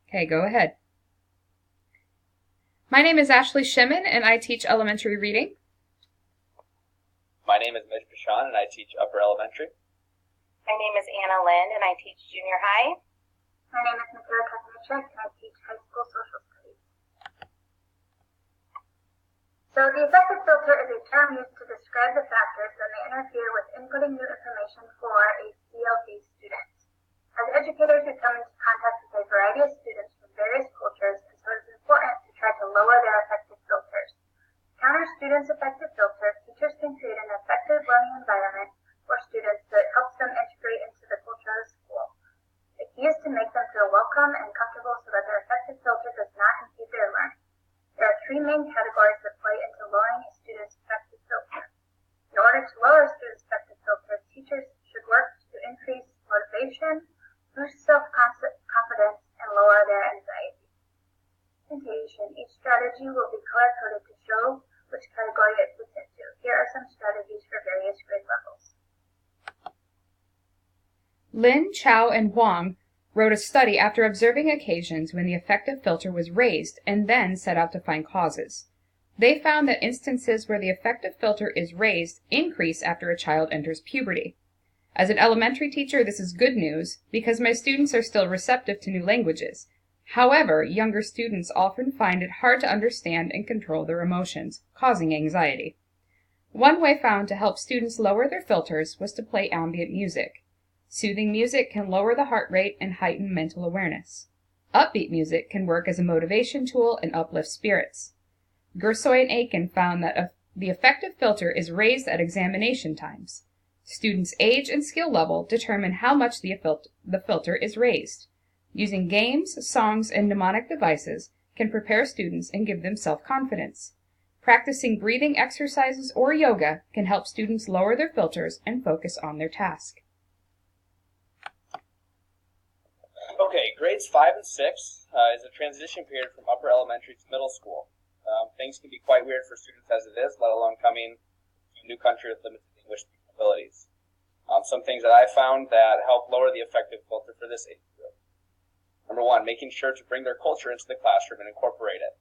Okay, go ahead. My name is Ashley Shimmin, and I teach elementary reading. My name is Mitch Peschon, and I teach upper elementary. My name is Anna Lind, and I teach junior high. My name is Mikaela Kazmierczak, and I teach high school social studies. So the affective filter is a term used to describe the factors that may interfere with inputting new information for a CLD student. As educators, we come into contact with a variety of students from various cultures, and so it is important to try to lower their affective filters. To counter students' affective filter, teachers can create an effective learning environment for students that helps them integrate into the culture of the school. The key is to make them feel welcome and comfortable so that their affective filter does not impede their learning. There are three main categories that play into lowering a student's affective filter. In order to lower a student's affective filter, teachers should work to increase motivation, boost self-confidence, and lower their anxiety. Each strategy will be color-coded to show which category it fits into. Here are some strategies for various grade levels. Lin, Chow, and Wang wrote a study after observing occasions when the affective filter was raised and then set out to find causes. They found that instances where the affective filter is raised increase after a child enters puberty. As an elementary teacher, this is good news because my students are still receptive to new languages. However, younger students often find it hard to understand and control their emotions, causing anxiety. One way found to help students lower their filters was to play ambient music. Soothing music can lower the heart rate and heighten mental awareness. Upbeat music can work as a motivation tool and uplift spirits. Gersoy and Aiken found that the affective filter is raised at examination times. Students' age and skill level determine how much the filter is raised. Using games, songs, and mnemonic devices can prepare students and give them self-confidence. Practicing breathing exercises or yoga can help students lower their filters and focus on their task. Okay, grades 5 and 6 is a transition period from upper elementary to middle school. Things can be quite weird for students as it is, let alone coming to a new country with limited English abilities. Some things that I found that help lower the affective filter for this age group. Number one, making sure to bring their culture into the classroom and incorporate it.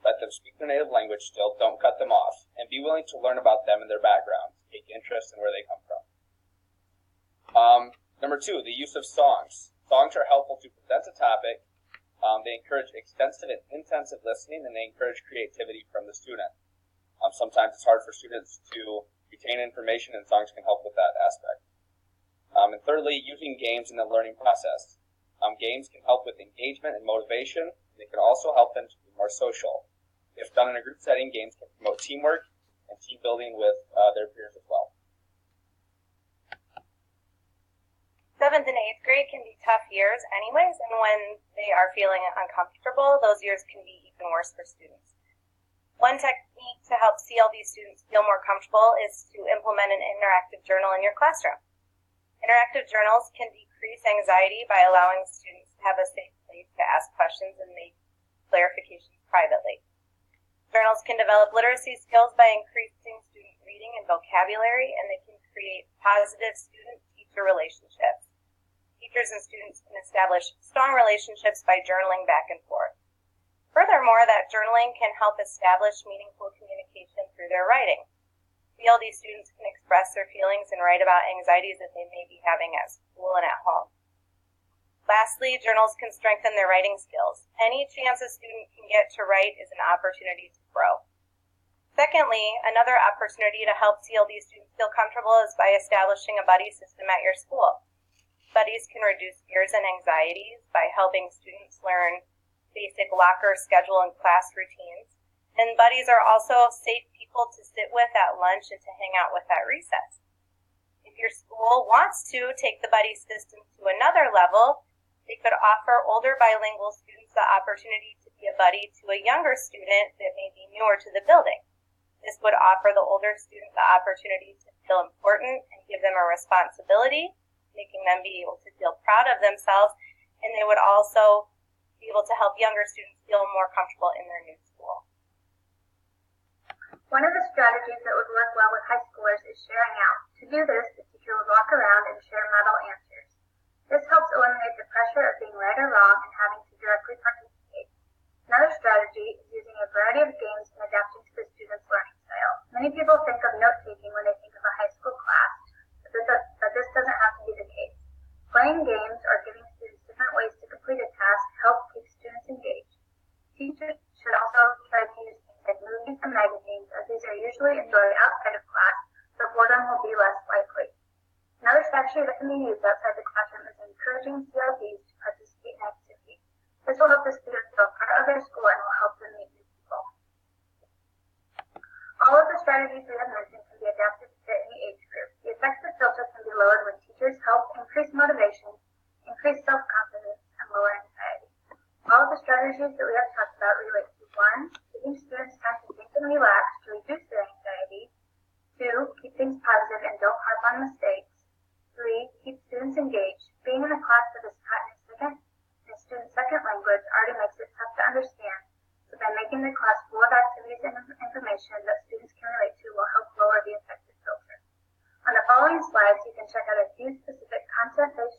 Let them speak their native language still, don't cut them off, and be willing to learn about them and their backgrounds, take interest in where they come from. Number two, the use of songs. Songs are helpful to present a topic. They encourage extensive and intensive listening, and they encourage creativity from the student. Sometimes it's hard for students to retain information, and songs can help with that aspect. And thirdly, using games in the learning process. Games can help with engagement and motivation. And they can also help them to be more social. If done in a group setting, games can promote teamwork and team building with their peers as well. 7th and 8th grade can be tough years anyways, and when they are feeling uncomfortable, those years can be even worse for students. One technique to help CLD students feel more comfortable is to implement an interactive journal in your classroom. Interactive journals can decrease anxiety by allowing students to have a safe place to ask questions and make clarifications privately. Journals can develop literacy skills by increasing student reading and vocabulary, and they can create positive student-teacher relationships. Teachers and students can establish strong relationships by journaling back and forth. Furthermore, that journaling can help establish meaningful communication through their writing. CLD students can express their feelings and write about anxieties that they may be having at school and at home. Lastly, journals can strengthen their writing skills. Any chance a student can get to write is an opportunity to grow. Secondly, another opportunity to help CLD students feel comfortable is by establishing a buddy system at your school. Buddies can reduce fears and anxieties by helping students learn basic locker, schedule, and class routines. And buddies are also safe people to sit with at lunch and to hang out with at recess. If your school wants to take the buddy system to another level, they could offer older bilingual students the opportunity to be a buddy to a younger student that may be newer to the building. This would offer the older student the opportunity to feel important and give them a responsibility, making them be able to feel proud of themselves, and they would also be able to help younger students feel more comfortable in their new school. One of the strategies that would work well with high schoolers is sharing out. To do this, the teacher would walk around and share model answers. This helps eliminate the pressure of being right or wrong and having to directly participate equally enjoy outside of class, so boredom will be less likely. Another strategy that can be used outside the classroom is encouraging CLDs to participate in activities. This will help the students feel part of their school and will help them meet new people. All of the strategies we have mentioned can be adapted to fit any age group. The affective filter can be lowered when teachers help increase motivation, increase self-confidence, and lower anxiety. All of the strategies that we have talked about relate to 1, giving students time to think and relax to reduce their anxiety, 2, keep things positive and don't harp on mistakes, 3, keep students engaged. Being in a class that is taught in a student's second language already makes it tough to understand, so by making the class full of activities and information that students can relate to will help lower the affective filter. On the following slides, you can check out a few specific content-based